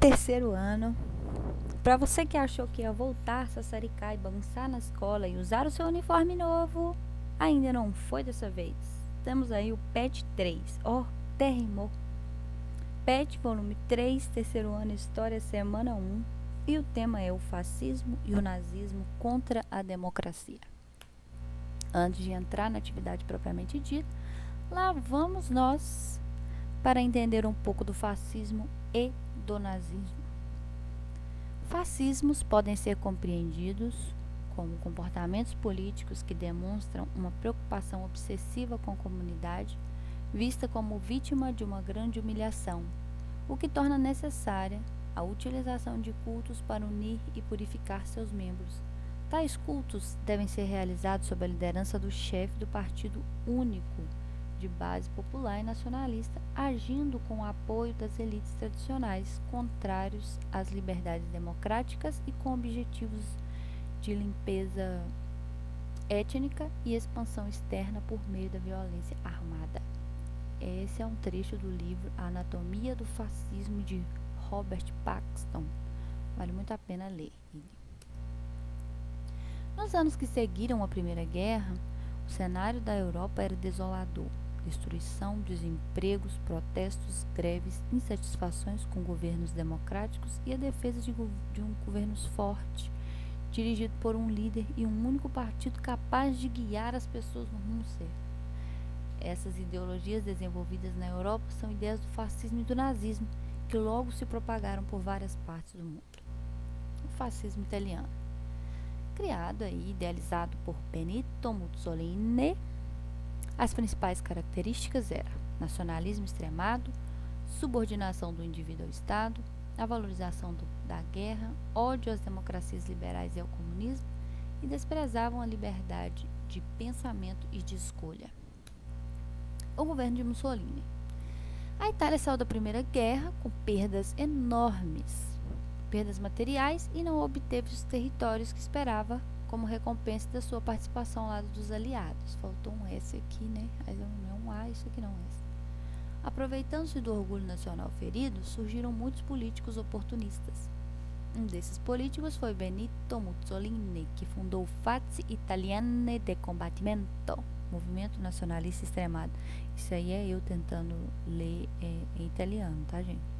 Terceiro ano. Para você que achou que ia voltar, sassaricar e bagunçar na escola e usar o seu uniforme novo, ainda não foi dessa vez. Temos aí o PET 3. Terrimou. PET volume 3, terceiro ano, história, semana 1. E o tema é o fascismo e o nazismo contra a democracia. Antes de entrar na atividade propriamente dita, lá vamos nós para entender um pouco do fascismo e do nazismo. Fascismos podem ser compreendidos como comportamentos políticos que demonstram uma preocupação obsessiva com a comunidade, vista como vítima de uma grande humilhação, o que torna necessária a utilização de cultos para unir e purificar seus membros. Tais cultos devem ser realizados sob a liderança do chefe do partido único, de base popular e nacionalista, agindo com o apoio das elites tradicionais, contrários às liberdades democráticas e com objetivos de limpeza étnica e expansão externa por meio da violência armada. Esse é um trecho do livro A Anatomia do Fascismo, de Robert Paxton. Vale muito a pena ler ele. Nos anos que seguiram a Primeira Guerra, o cenário da Europa era desolador. Destruição, desempregos, protestos, greves, insatisfações com governos democráticos e a defesa de um governo forte, dirigido por um líder e um único partido capaz de guiar as pessoas no rumo certo. Essas ideologias desenvolvidas na Europa são ideias do fascismo e do nazismo, que logo se propagaram por várias partes do mundo. O fascismo italiano, criado e idealizado por Benito Mussolini, as principais características eram nacionalismo extremado, subordinação do indivíduo ao Estado, a valorização da guerra, ódio às democracias liberais e ao comunismo, e desprezavam a liberdade de pensamento e de escolha. O governo de Mussolini. A Itália saiu da Primeira Guerra com perdas enormes, perdas materiais, e não obteve os territórios que esperava como recompensa da sua participação ao lado dos aliados. Faltou um S aqui, né? Mas não é um A, isso aqui não é S. Aproveitando-se do orgulho nacional ferido, surgiram muitos políticos oportunistas. Um desses políticos foi Benito Mussolini, que fundou o Fazzi Italiane de Combattimento, movimento nacionalista extremado. Isso aí é eu tentando ler em italiano, tá, gente?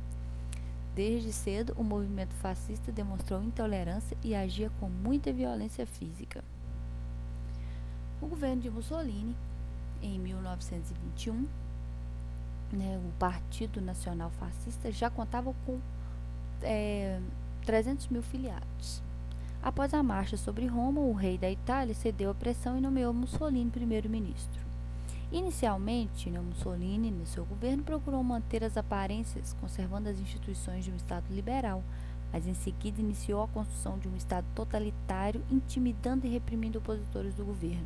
Desde cedo, o movimento fascista demonstrou intolerância e agia com muita violência física. O governo de Mussolini, em 1921, o Partido Nacional Fascista já contava com 300 mil filiados. Após a marcha sobre Roma, o rei da Itália cedeu à pressão e nomeou Mussolini primeiro-ministro. Inicialmente, Mussolini, no seu governo, procurou manter as aparências, conservando as instituições de um Estado liberal, mas em seguida iniciou a construção de um Estado totalitário, intimidando e reprimindo opositores do governo.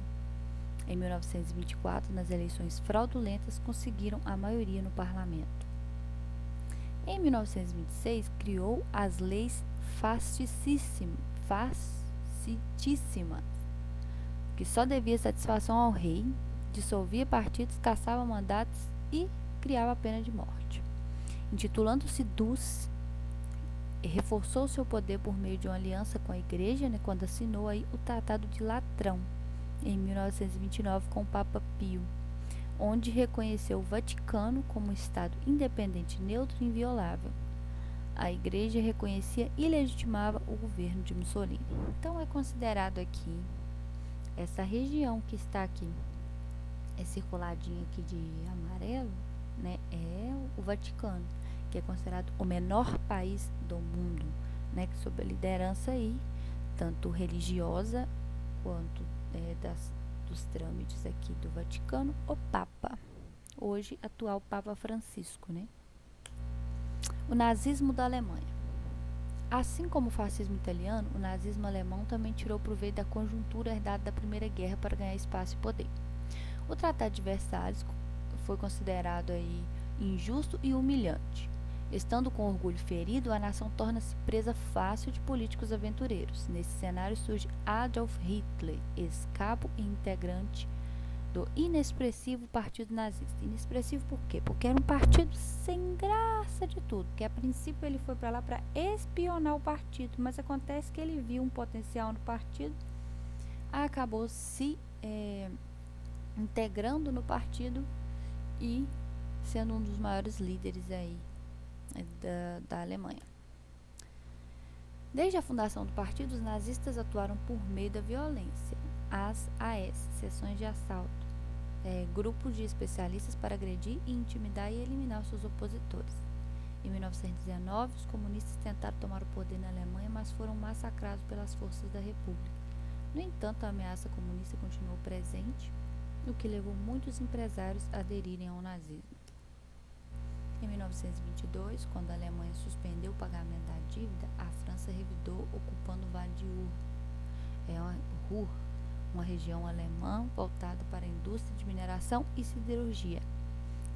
Em 1924, nas eleições fraudulentas, conseguiram a maioria no parlamento. Em 1926, criou as leis fascistíssimas, que só devia satisfação ao rei, dissolvia partidos, caçava mandatos e criava a pena de morte. Intitulando-se Dulce, reforçou seu poder por meio de uma aliança com a Igreja, quando assinou aí o Tratado de Latrão, em 1929, com o Papa Pio, onde reconheceu o Vaticano como um Estado independente, neutro e inviolável. A Igreja reconhecia e legitimava o governo de Mussolini. Então é considerado aqui, essa região que está aqui, é circuladinho aqui de amarelo, é o Vaticano, que é considerado o menor país do mundo, sob a liderança aí, tanto religiosa quanto dos trâmites aqui do Vaticano, o Papa, hoje atual Papa Francisco, O nazismo da Alemanha. Assim como o fascismo italiano, o nazismo alemão também tirou proveito da conjuntura herdada da Primeira Guerra para ganhar espaço e poder. O Tratado de Versalhes foi considerado aí injusto e humilhante. Estando com orgulho ferido, a nação torna-se presa fácil de políticos aventureiros. Nesse cenário surge Adolf Hitler, ex-cabo e integrante do inexpressivo Partido Nazista. Inexpressivo por quê? Porque era um partido sem graça de tudo, que a princípio ele foi para lá para espionar o partido, mas acontece que ele viu um potencial no partido, acabou se integrando no partido e sendo um dos maiores líderes aí da Alemanha. Desde a fundação do partido, os nazistas atuaram por meio da violência. As AS, sessões de assalto, grupos de especialistas para agredir e intimidar e eliminar os seus opositores. Em 1919, os comunistas tentaram tomar o poder na Alemanha, mas foram massacrados pelas forças da República. No entanto, a ameaça comunista continuou presente, o que levou muitos empresários a aderirem ao nazismo. Em 1922, quando a Alemanha suspendeu o pagamento da dívida, a França revidou ocupando o Vale de Ruhr, uma região alemã voltada para a indústria de mineração e siderurgia.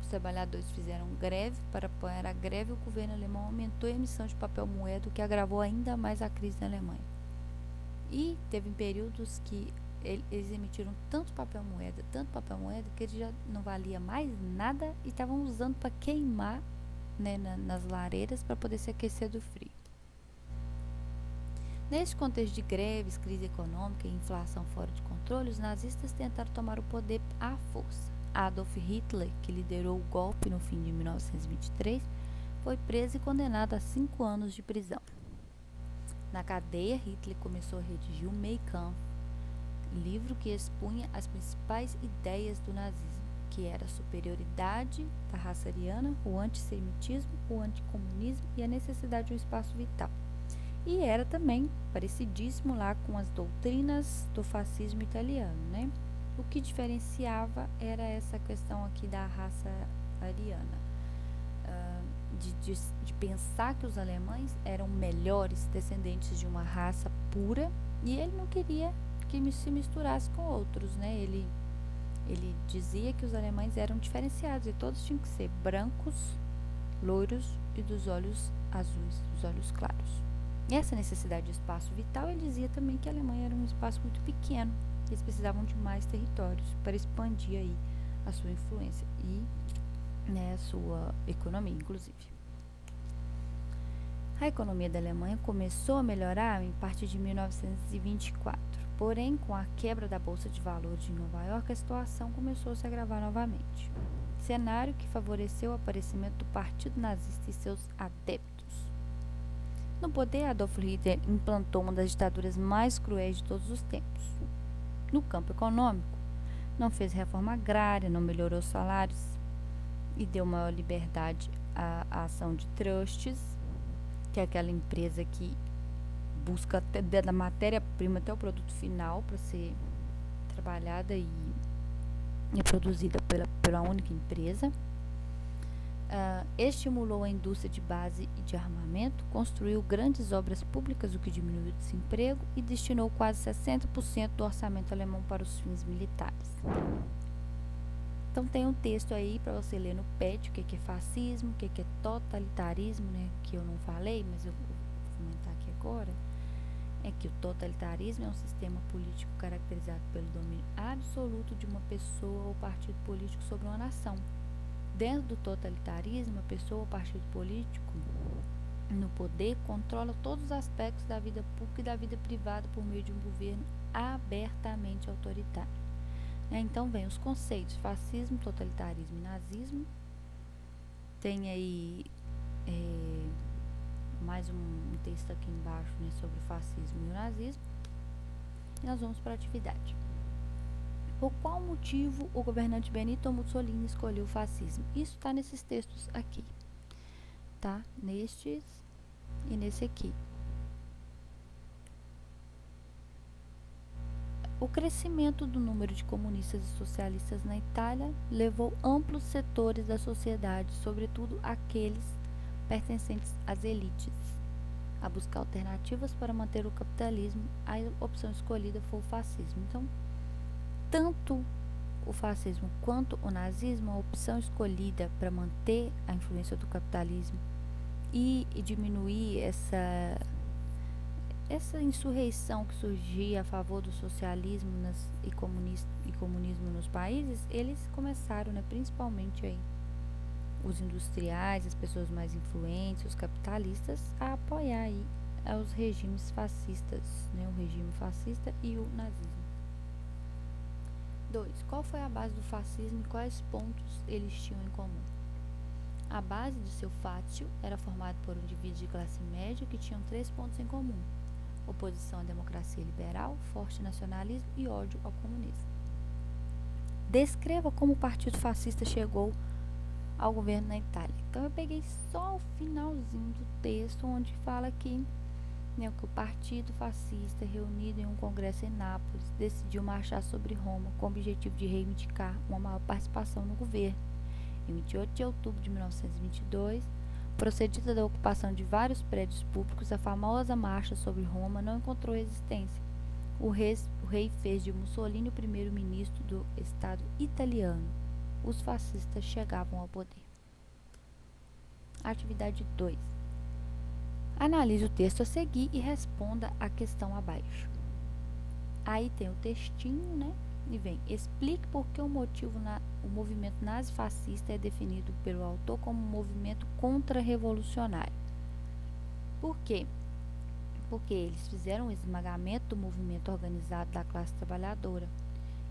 Os trabalhadores fizeram greve. Para apoiar a greve, o governo alemão aumentou a emissão de papel moeda, o que agravou ainda mais a crise na Alemanha. E teve períodos que eles emitiram tanto papel moeda, que ele já não valia mais nada e estavam usando para queimar, né, nas lareiras para poder se aquecer do frio. Neste contexto de greves, crise econômica e inflação fora de controle, os nazistas tentaram tomar o poder à força. Adolf Hitler, que liderou o golpe no fim de 1923, foi preso e condenado a 5 anos de prisão. Na cadeia, Hitler começou a redigir o Mein Kampf, livro que expunha as principais ideias do nazismo, que era a superioridade da raça ariana, o antissemitismo, o anticomunismo e a necessidade de um espaço vital. E era também parecidíssimo lá com as doutrinas do fascismo italiano, né? O que diferenciava era essa questão aqui da raça ariana, de pensar que os alemães eram melhores, descendentes de uma raça pura, e ele não queria que se misturasse com outros, né? Ele dizia que os alemães eram diferenciados e todos tinham que ser brancos, loiros e dos olhos azuis, dos olhos claros. E essa necessidade de espaço vital, ele dizia também que a Alemanha era um espaço muito pequeno, eles precisavam de mais territórios para expandir aí a sua influência e, né, a sua economia, inclusive. A economia da Alemanha começou a melhorar em partir de 1924. Porém, com a quebra da Bolsa de Valores de Nova York, a situação começou a se agravar novamente. Cenário que favoreceu o aparecimento do Partido Nazista e seus adeptos. No poder, Adolf Hitler implantou uma das ditaduras mais cruéis de todos os tempos. No campo econômico, não fez reforma agrária, não melhorou os salários e deu maior liberdade à ação de trusts, que é aquela empresa que busca até da matéria-prima até o produto final para ser trabalhada e produzida pela única empresa. Estimulou a indústria de base e de armamento, construiu grandes obras públicas, o que diminuiu o desemprego, e destinou quase 60% do orçamento alemão para os fins militares. Então tem um texto aí para você ler no PET, o que é fascismo, o que é totalitarismo, né, que eu não falei, mas eu vou comentar aqui agora. É que o totalitarismo é um sistema político caracterizado pelo domínio absoluto de uma pessoa ou partido político sobre uma nação. Dentro do totalitarismo, a pessoa ou partido político no poder controla todos os aspectos da vida pública e da vida privada por meio de um governo abertamente autoritário. Então vem os conceitos fascismo, totalitarismo e nazismo. Tem aí mais um texto aqui embaixo, né, sobre o fascismo e o nazismo. E nós vamos para a atividade. Por qual motivo o governante Benito Mussolini escolheu o fascismo? Isso está nesses textos aqui, tá? Nestes e nesse aqui. O crescimento do número de comunistas e socialistas na Itália levou amplos setores da sociedade, sobretudo aqueles pertencentes às elites, a buscar alternativas para manter o capitalismo. A opção escolhida foi o fascismo. Então, tanto o fascismo quanto o nazismo, a opção escolhida para manter a influência do capitalismo e diminuir essa insurreição que surgia a favor do socialismo e comunismo nos países, eles começaram, né, principalmente aí os industriais, as pessoas mais influentes, os capitalistas, a apoiar aí os regimes fascistas, né, o regime fascista e o nazismo. 2. Qual foi a base do fascismo e quais pontos eles tinham em comum? A base de seu fátio era formada por indivíduos de classe média que tinham 3 pontos em comum: oposição à democracia liberal, forte nacionalismo e ódio ao comunismo. Descreva como o partido fascista chegou ao governo na Itália. Então eu peguei só o finalzinho do texto onde fala que, né, que o partido fascista, reunido em um congresso em Nápoles, decidiu marchar sobre Roma com o objetivo de reivindicar uma maior participação no governo. Em 28 de outubro de 1922, procedida da ocupação de vários prédios públicos, a famosa marcha sobre Roma não encontrou resistência. O rei fez de Mussolini o primeiro-ministro do Estado italiano. Os fascistas chegavam ao poder. Atividade 2. Analise o texto a seguir e responda a questão abaixo. Aí tem o textinho, né? E vem, explique por que o movimento nazifascista é definido pelo autor como um movimento contra-revolucionário. Por quê? Porque eles fizeram o esmagamento do movimento organizado da classe trabalhadora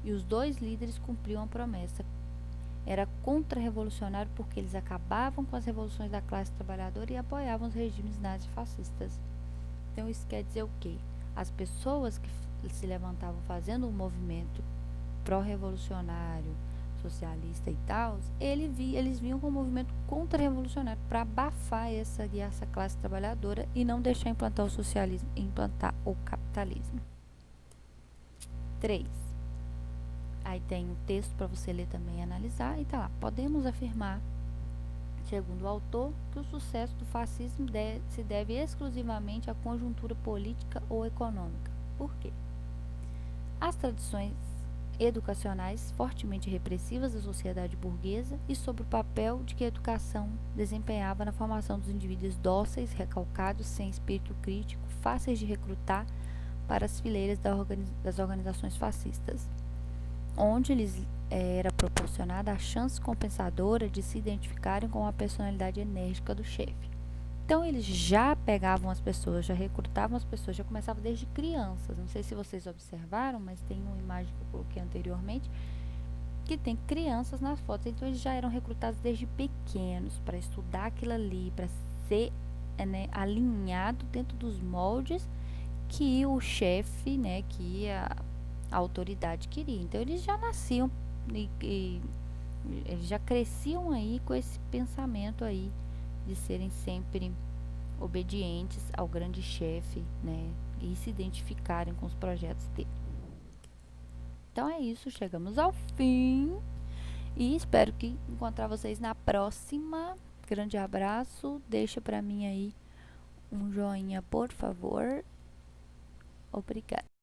e os dois líderes cumpriam a promessa. Era contra-revolucionário porque eles acabavam com as revoluções da classe trabalhadora e apoiavam os regimes nazifascistas. Então isso quer dizer o quê? As pessoas que se levantavam fazendo um movimento pró-revolucionário, socialista e tal, eles vinham com um movimento contra-revolucionário para abafar essa classe trabalhadora e não deixar implantar o socialismo, implantar o capitalismo. 3. Aí tem um texto para você ler também e analisar, e tá lá. Podemos afirmar, segundo o autor, que o sucesso do fascismo se deve exclusivamente à conjuntura política ou econômica. Por quê? As tradições educacionais fortemente repressivas da sociedade burguesa e sobre o papel de que a educação desempenhava na formação dos indivíduos dóceis, recalcados, sem espírito crítico, fáceis de recrutar para as fileiras das organizações fascistas, onde lhes era proporcionada a chance compensadora de se identificarem com a personalidade enérgica do chefe. Então eles já pegavam as pessoas, já recrutavam as pessoas, já começavam desde crianças. Não sei se vocês observaram, mas tem uma imagem que eu coloquei anteriormente que tem crianças nas fotos. Então eles já eram recrutados desde pequenos para estudar aquilo ali, para ser, né, alinhado dentro dos moldes que o chefe, né, que a autoridade queria. Então eles já nasciam e eles já cresciam aí com esse pensamento aí de serem sempre obedientes ao grande chefe, né, e se identificarem com os projetos dele. Então é isso, chegamos ao fim e espero que encontrar vocês na próxima. Grande abraço, deixa para mim aí um joinha, por favor. Obrigada.